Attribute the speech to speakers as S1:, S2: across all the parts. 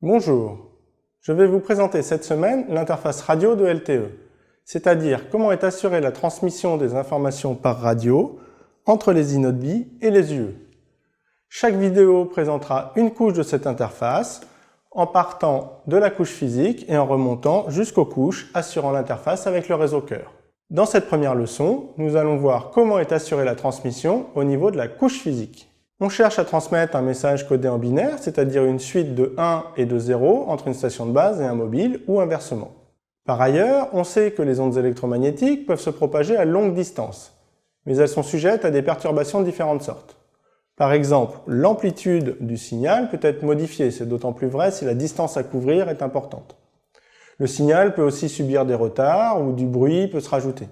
S1: Bonjour, je vais vous présenter cette semaine l'interface radio de LTE, c'est-à-dire comment est assurée la transmission des informations par radio entre les iNodeB et les UE. Chaque vidéo présentera une couche de cette interface en partant de la couche physique et en remontant jusqu'aux couches assurant l'interface avec le réseau cœur. Dans cette première leçon, nous allons voir comment est assurée la transmission au niveau de la couche physique. On cherche à transmettre un message codé en binaire, c'est-à-dire une suite de 1 et de 0 entre une station de base et un mobile, ou inversement. Par ailleurs, on sait que les ondes électromagnétiques peuvent se propager à longue distance, mais elles sont sujettes à des perturbations de différentes sortes. Par exemple, l'amplitude du signal peut être modifiée, c'est d'autant plus vrai si la distance à couvrir est importante. Le signal peut aussi subir des retards ou du bruit peut se rajouter.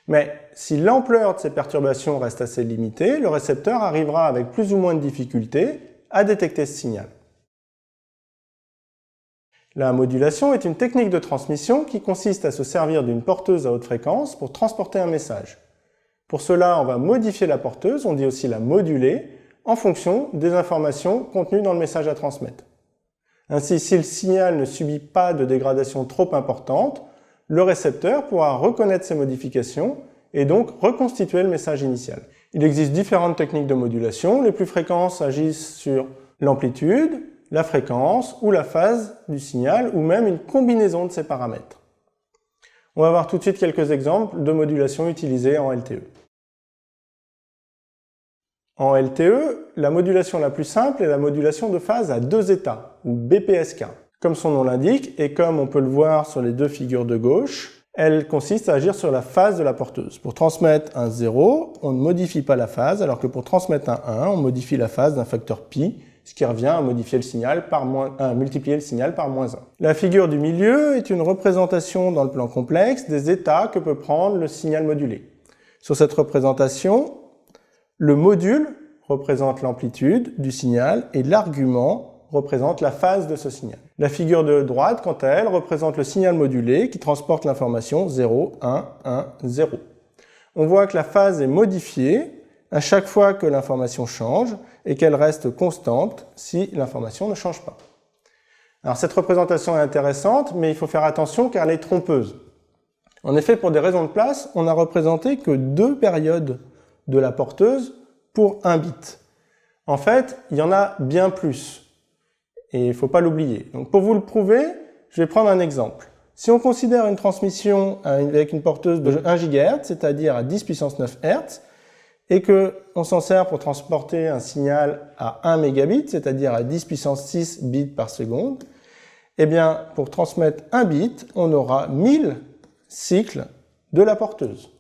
S1: Mais si l'ampleur de ces perturbations reste assez limitée, le récepteur arrivera avec plus ou moins de difficulté à détecter ce signal. La modulation est une technique de transmission qui consiste à se servir d'une porteuse à haute fréquence pour transporter un message. Pour cela, on va modifier la porteuse, on dit aussi la moduler, en fonction des informations contenues dans le message à transmettre. Ainsi, si le signal ne subit pas de dégradation trop importante, le récepteur pourra reconnaître ces modifications et donc reconstituer le message initial. Il existe différentes techniques de modulation. Les plus fréquentes agissent sur l'amplitude, la fréquence ou la phase du signal ou même une combinaison de ces paramètres. On va voir tout de suite quelques exemples de modulation utilisée en LTE. En LTE, la modulation la plus simple est la modulation de phase à deux états, ou BPSK. Comme son nom l'indique, et comme on peut le voir sur les deux figures de gauche, elle consiste à agir sur la phase de la porteuse. Pour transmettre un 0, on ne modifie pas la phase, alors que pour transmettre un 1, on modifie la phase d'un facteur pi, ce qui revient à modifier le signal multiplier le signal par -1. La figure du milieu est une représentation dans le plan complexe des états que peut prendre le signal modulé. Sur cette représentation, le module représente l'amplitude du signal et l'argument représente la phase de ce signal. La figure de droite, quant à elle, représente le signal modulé qui transporte l'information 0, 1, 1, 0. On voit que la phase est modifiée à chaque fois que l'information change et qu'elle reste constante si l'information ne change pas. Alors cette représentation est intéressante, mais il faut faire attention car elle est trompeuse. En effet, pour des raisons de place, on n'a représenté que deux périodes de la porteuse pour un bit. En fait, il y en a bien plus. Et il ne faut pas l'oublier. Donc pour vous le prouver, je vais prendre un exemple. Si on considère une transmission avec une porteuse de 1 GHz, c'est-à-dire à 10 puissance 9 Hz, et qu'on s'en sert pour transporter un signal à 1 mégabit, c'est-à-dire à 10 puissance 6 bits par seconde, eh bien, pour transmettre un bit, on aura 1000 cycles de la porteuse.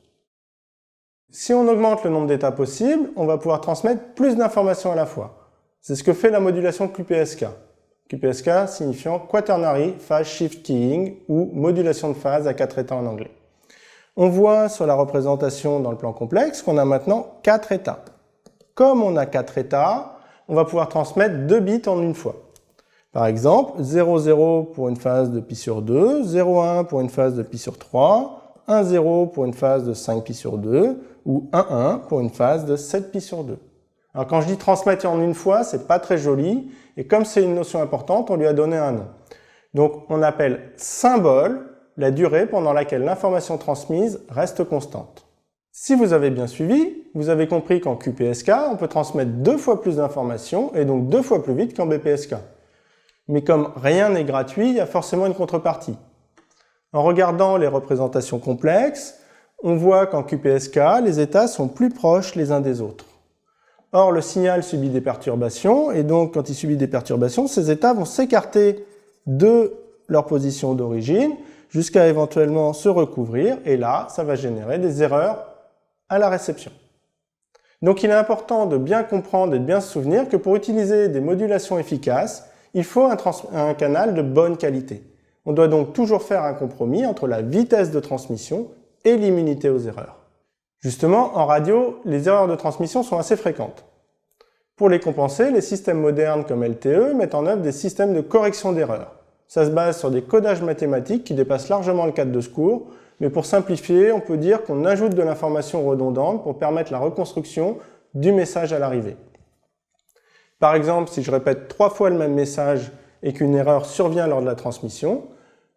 S1: Si on augmente le nombre d'états possibles, on va pouvoir transmettre plus d'informations à la fois. C'est ce que fait la modulation QPSK. QPSK signifiant Quaternary Phase Shift Keying ou modulation de phase à 4 états en anglais. On voit sur la représentation dans le plan complexe qu'on a maintenant 4 états. Comme on a 4 états, on va pouvoir transmettre 2 bits en une fois. Par exemple, 0,0 pour une phase de pi sur 2, 0,1 pour une phase de pi sur 3, 1,0 pour une phase de 5 pi sur 2 ou 1,1 pour une phase de 7 pi sur 2. Alors quand je dis transmettre en une fois, c'est pas très joli, et comme c'est une notion importante, on lui a donné un nom. Donc on appelle symbole la durée pendant laquelle l'information transmise reste constante. Si vous avez bien suivi, vous avez compris qu'en QPSK, on peut transmettre 2 fois plus d'informations, et donc 2 fois plus vite qu'en BPSK. Mais comme rien n'est gratuit, il y a forcément une contrepartie. En regardant les représentations complexes, on voit qu'en QPSK, les états sont plus proches les uns des autres. Or, le signal subit des perturbations, et donc quand il subit des perturbations, ces états vont s'écarter de leur position d'origine, jusqu'à éventuellement se recouvrir, et là, ça va générer des erreurs à la réception. Donc il est important de bien comprendre et de bien se souvenir que pour utiliser des modulations efficaces, il faut un canal de bonne qualité. On doit donc toujours faire un compromis entre la vitesse de transmission et l'immunité aux erreurs. Justement, en radio, les erreurs de transmission sont assez fréquentes. Pour les compenser, les systèmes modernes comme LTE mettent en œuvre des systèmes de correction d'erreurs. Ça se base sur des codages mathématiques qui dépassent largement le cadre de ce cours, mais pour simplifier, on peut dire qu'on ajoute de l'information redondante pour permettre la reconstruction du message à l'arrivée. Par exemple, si je répète 3 fois le même message et qu'une erreur survient lors de la transmission,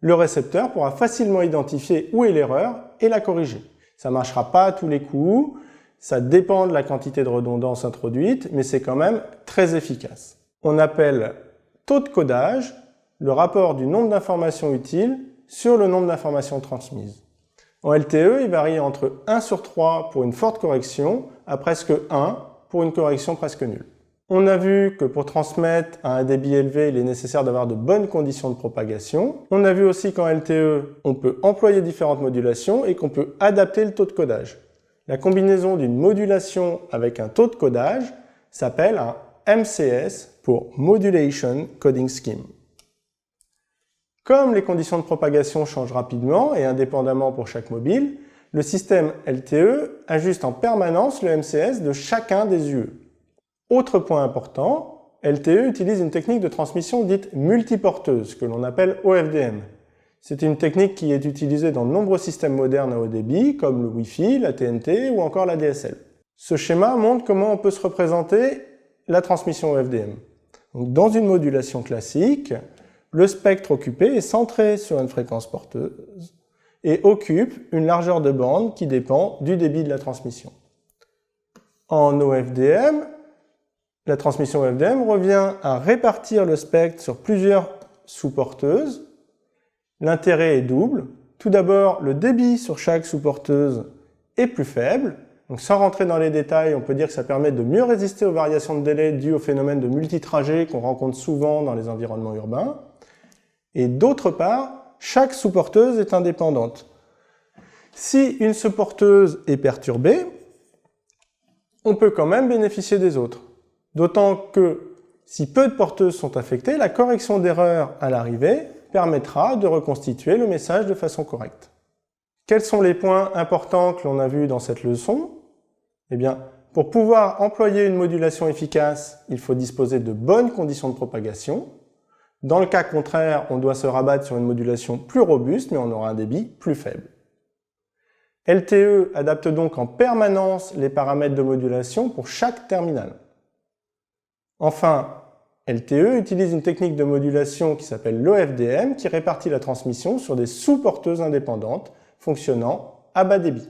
S1: le récepteur pourra facilement identifier où est l'erreur et la corriger. Ça ne marchera pas à tous les coups, ça dépend de la quantité de redondance introduite, mais c'est quand même très efficace. On appelle taux de codage le rapport du nombre d'informations utiles sur le nombre d'informations transmises. En LTE, il varie entre 1 sur 3 pour une forte correction à presque 1 pour une correction presque nulle. On a vu que pour transmettre à un débit élevé, il est nécessaire d'avoir de bonnes conditions de propagation. On a vu aussi qu'en LTE, on peut employer différentes modulations et qu'on peut adapter le taux de codage. La combinaison d'une modulation avec un taux de codage s'appelle un MCS pour Modulation Coding Scheme. Comme les conditions de propagation changent rapidement et indépendamment pour chaque mobile, le système LTE ajuste en permanence le MCS de chacun des UE. Autre point important, LTE utilise une technique de transmission dite multiporteuse, que l'on appelle OFDM. C'est une technique qui est utilisée dans de nombreux systèmes modernes à haut débit, comme le Wi-Fi, la TNT ou encore la DSL. Ce schéma montre comment on peut se représenter la transmission OFDM. Donc, dans une modulation classique, le spectre occupé est centré sur une fréquence porteuse et occupe une largeur de bande qui dépend du débit de la transmission. En OFDM, la transmission OFDM revient à répartir le spectre sur plusieurs sous-porteuses. L'intérêt est double. Tout d'abord, le débit sur chaque sous-porteuse est plus faible. Donc, sans rentrer dans les détails, on peut dire que ça permet de mieux résister aux variations de délai dues au phénomène de multitrajet qu'on rencontre souvent dans les environnements urbains. Et d'autre part, chaque sous-porteuse est indépendante. Si une sous-porteuse est perturbée, on peut quand même bénéficier des autres. D'autant que si peu de porteuses sont affectées, la correction d'erreur à l'arrivée permettra de reconstituer le message de façon correcte. Quels sont les points importants que l'on a vus dans cette leçon? Eh bien, pour pouvoir employer une modulation efficace, il faut disposer de bonnes conditions de propagation. Dans le cas contraire, on doit se rabattre sur une modulation plus robuste, mais on aura un débit plus faible. LTE adapte donc en permanence les paramètres de modulation pour chaque terminal. Enfin, LTE utilise une technique de modulation qui s'appelle l'OFDM qui répartit la transmission sur des sous-porteuses indépendantes fonctionnant à bas débit.